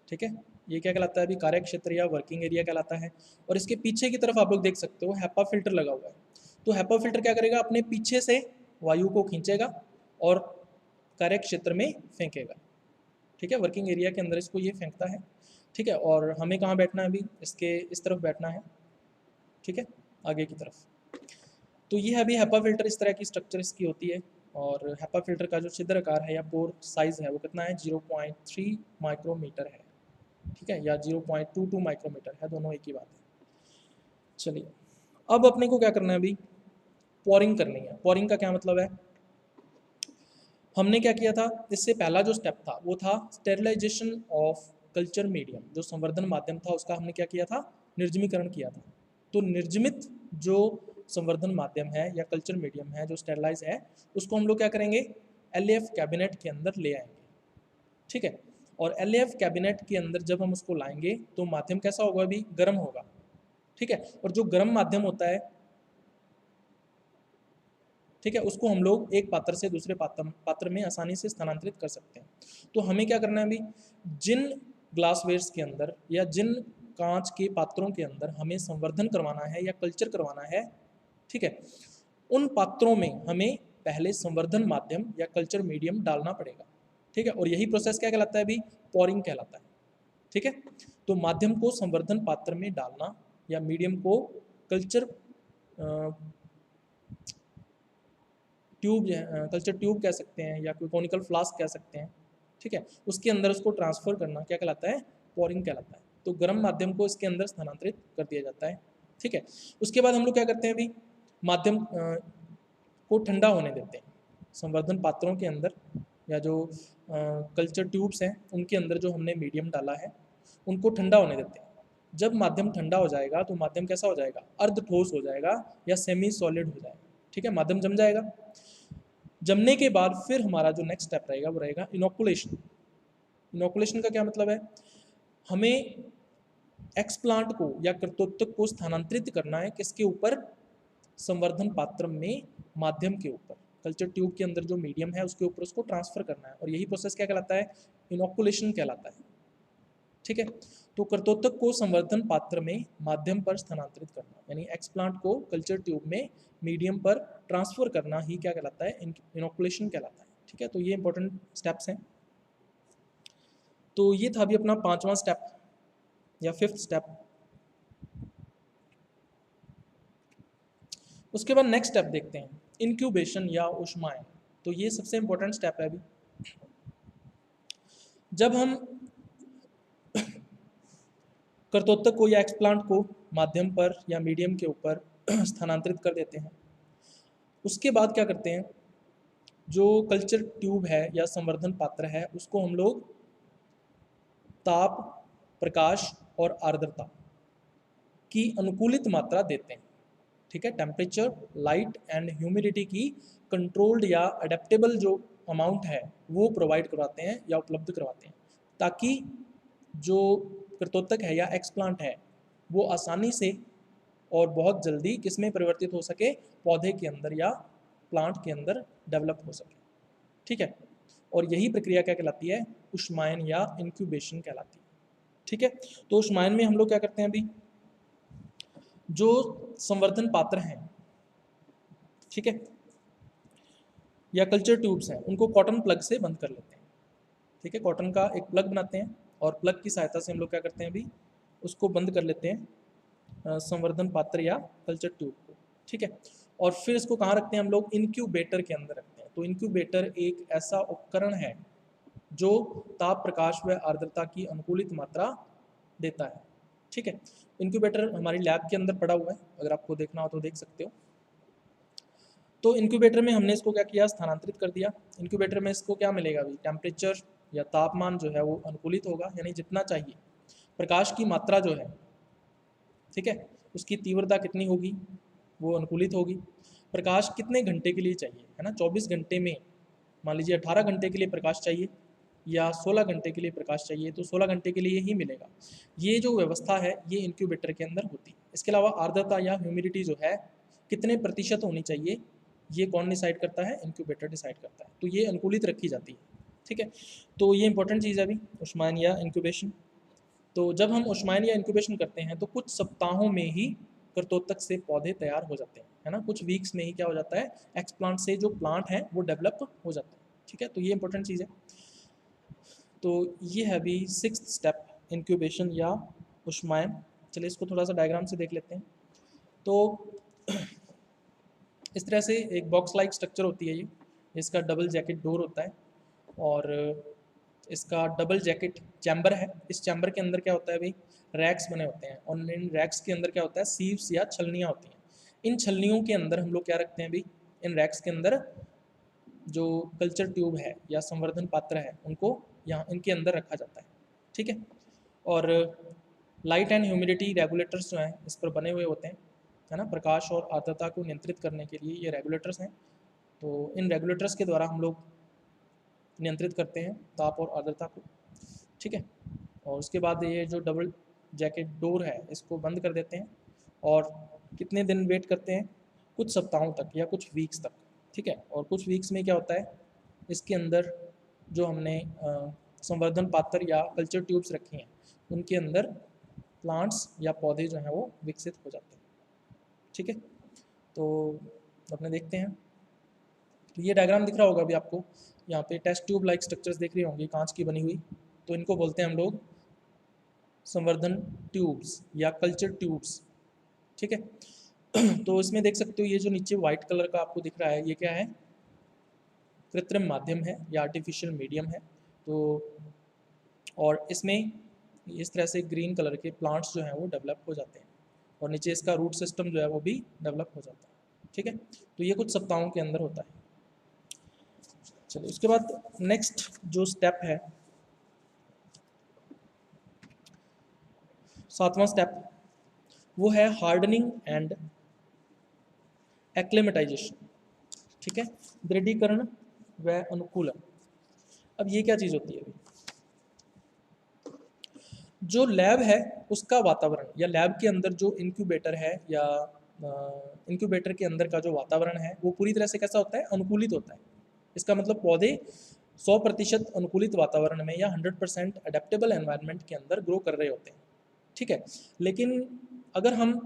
ठीक है, ये क्या कहलाता है, अभी कार्य क्षेत्र या वर्किंग एरिया कहलाता है। और इसके पीछे की तरफ आप लोग देख सकते हो हैपा फिल्टर लगा हुआ है। तो हैपा फिल्टर क्या करेगा, अपने पीछे से वायु को खींचेगा और कार्य क्षेत्र में फेंकेगा। ठीक है, वर्किंग एरिया के अंदर इसको ये फेंकता है। ठीक है, और हमें कहाँ बैठना है, अभी इसके इस तरफ बैठना है। ठीक है, आगे की तरफ। तो ये है अभी हैपा फिल्टर, इस तरह की स्ट्रक्चर इसकी होती है। और हैपा फिल्टर का जो छिद्र आकार है या पोर साइज है वो कितना है, 0.3 माइक्रोमीटर है। ठीक है, या 0.22 माइक्रोमीटर है, दोनों एक ही बात है। चलिए अब अपने को क्या करना है, अभी पोरिंग करनी है। पोरिंग का क्या मतलब है, हमने क्या किया था, इससे पहला जो स्टेप था वो था स्टेरिलाइजेशन ऑफ कल्चर मीडियम, जो संवर्धन माध्यम था उसका हमने क्या किया था, निर्जमीकरण किया था। तो निर्जमित जो संवर्धन माध्यम है या कल्चर मीडियम है जो स्टेरिलाइज है, उसको हम लोग क्या करेंगे, LAF कैबिनेट के अंदर ले आएंगे। ठीक है, और LAF कैबिनेट के अंदर जब हम उसको लाएंगे तो माध्यम कैसा होगा, अभी गर्म होगा। ठीक है, और जो गर्म माध्यम होता है, ठीक है, उसको हम लोग एक पात्र से दूसरे पात्र में आसानी से स्थानांतरित कर सकते हैं। तो हमें क्या करना है, अभी जिन ग्लासवेयर्स के अंदर या जिन कांच के पात्रों के अंदर हमें संवर्धन करवाना है या कल्चर करवाना है, ठीक है, उन पात्रों में हमें पहले संवर्धन माध्यम या कल्चर मीडियम डालना पड़ेगा। ठीक है, और यही प्रोसेस क्या कहलाता है, अभी पोरिंग कहलाता है। ठीक है, तो माध्यम को संवर्धन पात्र में डालना या मीडियम को कल्चर कल्चर ट्यूब कह सकते हैं या कोई कॉनिकल फ्लास्क कह सकते हैं। ठीक है, उसके अंदर उसको ट्रांसफर करना क्या कहलाता है, पोरिंग कहलाता है। तो गर्म माध्यम को इसके अंदर स्थानांतरित कर दिया जाता है। ठीक है, उसके बाद हम लोग क्या करते हैं, अभी माध्यम को ठंडा होने देते हैं। संवर्धन पात्रों के अंदर या जो कल्चर ट्यूब्स हैं उनके अंदर जो हमने मीडियम डाला है उनको ठंडा होने देते हैं। जब माध्यम ठंडा हो जाएगा तो माध्यम कैसा हो जाएगा, अर्ध ठोस हो जाएगा या सेमी सॉलिड हो जाएगा। ठीक है, माध्यम जम जाएगा। जमने के बाद फिर हमारा जो नेक्स्ट स्टेप रहेगा वो रहेगा इनोकुलेशन। इनोकुलेशन का क्या मतलब है, हमें एक्सप्लांट को या कृंतकोत्तक को स्थानांतरित करना है किसके ऊपर, संवर्धन पात्र में माध्यम के ऊपर, कल्चर ट्यूब के अंदर जो मीडियम है उसके ऊपर उसको ट्रांसफर करना है। और यही प्रोसेस क्या कहलाता है, इनोकुलेशन कहलाता है। ठीक है, तो कृंतकोत्तक को संवर्धन पात्र में माध्यम पर स्थानांतरित करना, यानी एक्सप्लांट को कल्चर ट्यूब में मीडियम पर ट्रांसफर करना ही क्या कहलाता है, इनोकुलेशन कहलाता है। ठीक है, तो ये इंपॉर्टेंट स्टेप्स हैं। तो ये था अभी अपना 5वां स्टेप या 5th स्टेप। उसके बाद नेक्स्ट स्टेप देखते हैं, इंक्यूबेशन या ऊष्मायन। तो ये सबसे इंपॉर्टेंट स्टेप है। अभी जब हम कृंतकोत्तक को या एक्सप्लांट को माध्यम पर या मीडियम के ऊपर स्थानांतरित कर देते हैं, उसके बाद क्या करते हैं, जो कल्चर ट्यूब है या संवर्धन पात्र है उसको हम लोग ताप, प्रकाश और आर्द्रता की अनुकूलित मात्रा देते हैं। ठीक है, टेम्परेचर, लाइट एंड ह्यूमिडिटी की कंट्रोल्ड या अडेप्टेबल जो अमाउंट है वो प्रोवाइड करवाते हैं या उपलब्ध करवाते हैं, ताकि जो कृंतकोत्तक है या एक्सप्लांट है वो आसानी से और बहुत जल्दी किसमें परिवर्तित हो सके, पौधे के अंदर या प्लांट के अंदर डेवलप हो सके। ठीक है, और यही प्रक्रिया क्या कहलाती है, ऊष्मायन या इंक्यूबेशन कहलाती है। ठीक है, तो ऊष्मायन में हम लोग क्या करते हैं, अभी जो संवर्धन पात्र हैं, ठीक है, या कल्चर ट्यूब्स हैं, उनको कॉटन प्लग से बंद कर लेते हैं। ठीक है, कॉटन का एक प्लग बनाते हैं और प्लग की सहायता से हम लोग क्या करते हैं, अभी उसको बंद कर लेते हैं संवर्धन पात्र या कल्चर ट्यूब को। ठीक है, और फिर इसको कहाँ रखते हैं हम लोग, इनक्यूबेटर के अंदर रखते हैं। तो इनक्यूबेटर एक ऐसा उपकरण है जो ताप, प्रकाश व आर्द्रता की अनुकूलित मात्रा देता है। ठीक है। इंक्यूबेटर हमारी लैब के अंदर पड़ा हुआ है, अगर आपको देखना हो तो देख सकते हो। तो इंक्यूबेटर में हमने इसको क्या किया, स्थानांतरित कर दिया। इंक्यूबेटर में इसको क्या मिलेगा अभी, टेम्परेचर या तापमान जो है वो अनुकूलित होगा, यानी जितना चाहिए। प्रकाश की मात्रा जो है, ठीक है, उसकी तीव्रता कितनी होगी, वो अनुकूलित होगी। प्रकाश कितने घंटे के लिए चाहिए, है ना, 24 घंटे में मान लीजिए 18 घंटे के लिए प्रकाश चाहिए या 16 घंटे के लिए प्रकाश चाहिए, तो 16 घंटे के लिए ही मिलेगा। ये जो व्यवस्था है ये इंक्यूबेटर के अंदर होती है। इसके अलावा आर्द्रता या ह्यूमिडिटी जो है कितने प्रतिशत होनी चाहिए, ये कौन डिसाइड करता है, इंक्यूबेटर डिसाइड करता है। तो ये अनुकूलित रखी जाती है, ठीक है। तो ये इंपॉर्टेंट चीज़ है अभी, उष्मायन या इंक्यूबेशन। तो जब हम उष्मायन या इंक्यूबेशन करते हैं तो कुछ सप्ताहों में ही कर्तोतक से पौधे तैयार हो जाते हैं, है ना, कुछ वीक्स में ही क्या हो जाता है, एक्सप्लांट से जो प्लांट है वो डेवलप हो जाता है, ठीक है। तो ये इंपॉर्टेंट चीज़ है। तो ये है अभी 6th स्टेप, इंक्यूबेशन या उष्मायन। चलिए इसको थोड़ा सा डायग्राम से देख लेते हैं। तो इस तरह से एक बॉक्स लाइक स्ट्रक्चर होती है ये, इसका डबल जैकेट डोर होता है और इसका डबल जैकेट चैम्बर है। इस चैम्बर के अंदर क्या होता है भाई, रैक्स बने होते हैं और इन रैक्स के अंदर क्या होता है, सीव्स या छलनियाँ होती हैं। इन छलनियों के अंदर हम लोग क्या रखते हैं भाई, इन रैक्स के अंदर जो कल्चर ट्यूब है या संवर्धन पात्र है उनको यहाँ इनके अंदर रखा जाता है, ठीक है। और लाइट एंड ह्यूमिडिटी रेगुलेटर्स जो हैं इस पर बने हुए होते हैं, है ना, प्रकाश और आर्द्रता को नियंत्रित करने के लिए ये रेगुलेटर्स हैं। तो इन रेगुलेटर्स के द्वारा हम लोग नियंत्रित करते हैं ताप और आर्द्रता को, ठीक है। और उसके बाद ये जो डबल जैकेट डोर है इसको बंद कर देते हैं और कितने दिन वेट करते हैं, कुछ सप्ताहों तक या कुछ वीक्स तक, ठीक है। और कुछ वीक्स में क्या होता है, इसके अंदर जो हमने संवर्धन पात्र या कल्चर ट्यूब्स रखी हैं उनके अंदर प्लांट्स या पौधे जो हैं वो विकसित हो जाते हैं, ठीक है। तो अपने देखते हैं, तो ये डायग्राम दिख रहा होगा अभी आपको, यहाँ पे टेस्ट ट्यूब लाइक स्ट्रक्चर्स देख रही होंगी कांच की बनी हुई, तो इनको बोलते हैं हम लोग संवर्धन ट्यूब्स या कल्चर ट्यूब्स, ठीक है। तो इसमें देख सकते हो ये जो नीचे वाइट कलर का आपको दिख रहा है ये क्या है, कृत्रिम माध्यम है या आर्टिफिशियल मीडियम है। तो और इसमें इस तरह से ग्रीन कलर के प्लांट्स जो हैं वो डेवलप हो जाते हैं और नीचे इसका रूट सिस्टम जो है वो भी डेवलप हो जाता है, ठीक है। तो ये कुछ सप्ताहों के अंदर होता है। चलिए उसके बाद नेक्स्ट जो स्टेप है, 7वां स्टेप, वो है हार्डनिंग एंड एक्लेमेटाइजेशन, ठीक है, दृढ़ीकरण व अनुकूलन। अब ये क्या चीज़ होती है, जो लैब है उसका वातावरण या लैब के अंदर जो इंक्यूबेटर है या इंक्यूबेटर के अंदर का जो वातावरण है वो पूरी तरह से कैसा होता है, अनुकूलित होता है। इसका मतलब पौधे 100% अनुकूलित वातावरण में या 100% अडेप्टेबल एनवायरनमेंट के अंदर ग्रो कर रहे होते हैं, ठीक है। लेकिन अगर हम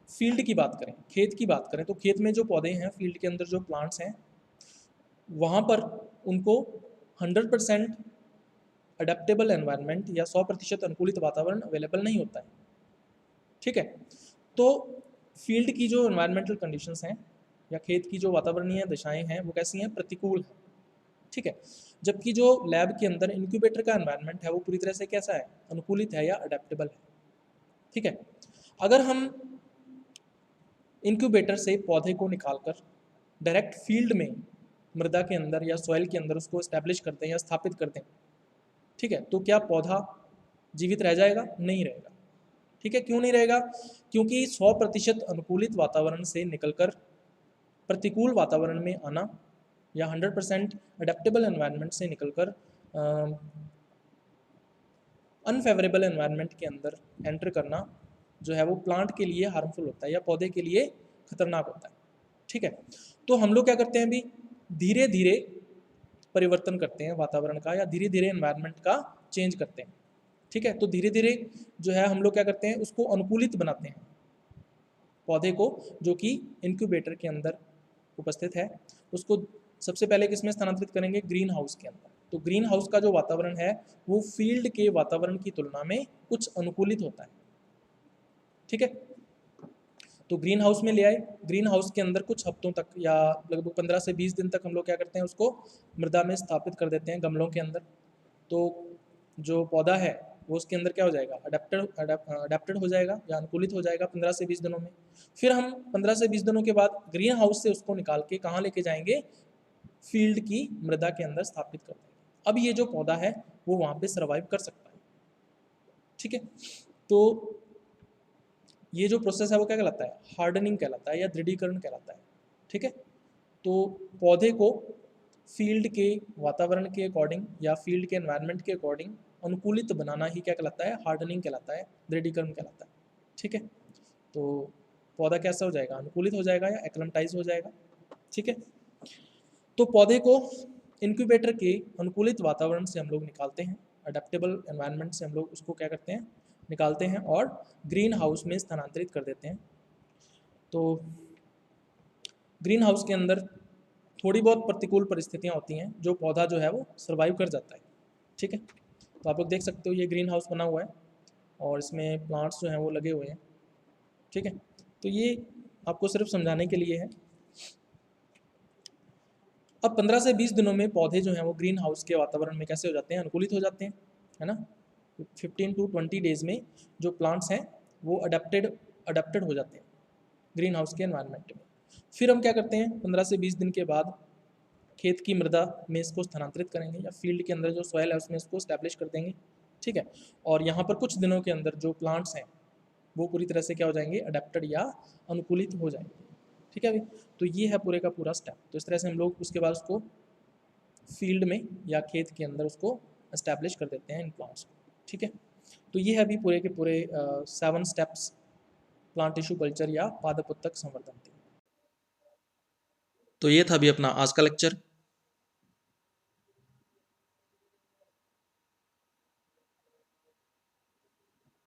फील्ड की बात करें, खेत की बात करें, तो खेत में जो पौधे हैं, फील्ड के अंदर जो प्लांट्स हैं, वहाँ पर उनको 100% अडेप्टेबल एनवायरनमेंट या 100% अनुकूलित वातावरण अवेलेबल नहीं होता है, ठीक है। तो फील्ड की जो एनवायरमेंटल कंडीशंस हैं या खेत की जो वातावरणीय दिशाएं हैं वो कैसी हैं, प्रतिकूल हैं, ठीक है। जबकि जो लैब के अंदर इंक्यूबेटर का एनवायरनमेंट है वो पूरी तरह से कैसा है, अनुकूलित है या अडेप्टेबल है, ठीक है। अगर हम इंक्यूबेटर से पौधे को निकालकर डायरेक्ट फील्ड में मृदा के अंदर या सॉइल के अंदर उसको इस्टेब्लिश करते हैं या स्थापित करते हैं, ठीक है, तो क्या पौधा जीवित रह जाएगा, नहीं रहेगा, ठीक है। क्यों नहीं रहेगा, क्योंकि 100% अनुकूलित वातावरण से निकलकर प्रतिकूल वातावरण में आना या 100% अडेप्टेबल एनवायरनमेंट से निकलकर अनफेवरेबल एनवायरनमेंट के अंदर एंटर करना जो है वो प्लांट के लिए हार्मफुल होता है या पौधे के लिए खतरनाक होता है, ठीक है। तो हम लोग क्या करते हैं भी, धीरे धीरे परिवर्तन करते हैं वातावरण का या धीरे धीरे एनवायरनमेंट का चेंज करते हैं, ठीक है। तो धीरे धीरे जो है हम लोग क्या करते हैं, उसको अनुकूलित बनाते हैं पौधे को, जो कि इंक्यूबेटर के अंदर उपस्थित है। उसको सबसे पहले किस में स्थानांतरित करेंगे, ग्रीन हाउस के अंदर। तो ग्रीन हाउस का जो वातावरण है वो फील्ड के वातावरण की तुलना में कुछ अनुकूलित होता है, ठीक है। तो ग्रीन हाउस में ले आए, ग्रीन हाउस के अंदर कुछ हफ्तों तक या लगभग 15 से 20 दिन तक हम लोग क्या करते हैं, उसको मृदा में स्थापित कर देते हैं गमलों के अंदर। तो जो पौधा है वो उसके अंदर क्या हो जाएगा, अडेप्टेड हो जाएगा या अनुकूलित हो जाएगा 15 से 20 दिनों में। फिर हम 15 से 20 दिनों के बाद ग्रीन हाउस से उसको निकाल के कहाँ लेके जाएंगे, फील्ड की मृदा के अंदर स्थापित कर देंगे। अब ये जो पौधा है वो वहाँ पे सर्वाइव कर सकता है। ठीक है, तो ये जो प्रोसेस है वो क्या कहलाता है, हार्डनिंग कहलाता है या दृढ़ीकरण कहलाता है। ठीक है, तो पौधे को फील्ड के वातावरण के अकॉर्डिंग या फील्ड के एनवायरनमेंट के अकॉर्डिंग अनुकूलित बनाना ही क्या कहलाता है, हार्डनिंग कहलाता है, दृढ़ीकरण कहलाता है। ठीक है, तो पौधा कैसा हो जाएगा, अनुकूलित हो जाएगा या एक्लेमेटाइज हो जाएगा। ठीक है, तो पौधे को इंक्यूबेटर के अनुकूलित वातावरण से हम लोग निकालते हैं, अडेप्टेबल एनवायरनमेंट से हम लोग उसको क्या करते हैं, निकालते हैं और ग्रीन हाउस में स्थानांतरित कर देते हैं। तो ग्रीन हाउस के अंदर थोड़ी बहुत प्रतिकूल परिस्थितियां होती हैं, जो पौधा जो है वो सर्वाइव कर जाता है। ठीक है, तो आप लोग देख सकते हो ये ग्रीन हाउस बना हुआ है और इसमें प्लांट्स जो हैं वो लगे हुए हैं। ठीक है, तो ये आपको सिर्फ समझाने के लिए है। अब 15 से 20 दिनों में पौधे जो हैं वो ग्रीन हाउस के वातावरण में कैसे हो जाते हैं, अनुकूलित हो जाते हैं, है ना। 15 to 20 डेज में जो प्लांट्स हैं वो अडेप्टेड हो जाते हैं ग्रीन हाउस के एनवायरनमेंट में। फिर हम क्या करते हैं, 15 से 20 दिन के बाद खेत की मृदा में इसको स्थानांतरित करेंगे या फील्ड के अंदर जो सॉयल है उसमें इसको स्टैब्लिश कर देंगे। ठीक है, और यहाँ पर कुछ दिनों के अंदर जो प्लांट्स हैं वो पूरी तरह से क्या हो जाएंगे, अडेप्टेड या अनुकूलित हो जाएंगे। ठीक है भाई, तो ये है पूरे का पूरा स्टेप। तो इस तरह से हम लोग उसके बाद उसको फील्ड में या खेत के अंदर उसको एस्टैब्लिश कर देते हैं इन प्लांट्स को। ठीक है, तो ये है अभी पूरे के पूरे 7 स्टेप्स प्लांट टिश्यू कल्चर या पादप उत्तक संवर्धन के। तो ये था अभी अपना आज का लेक्चर।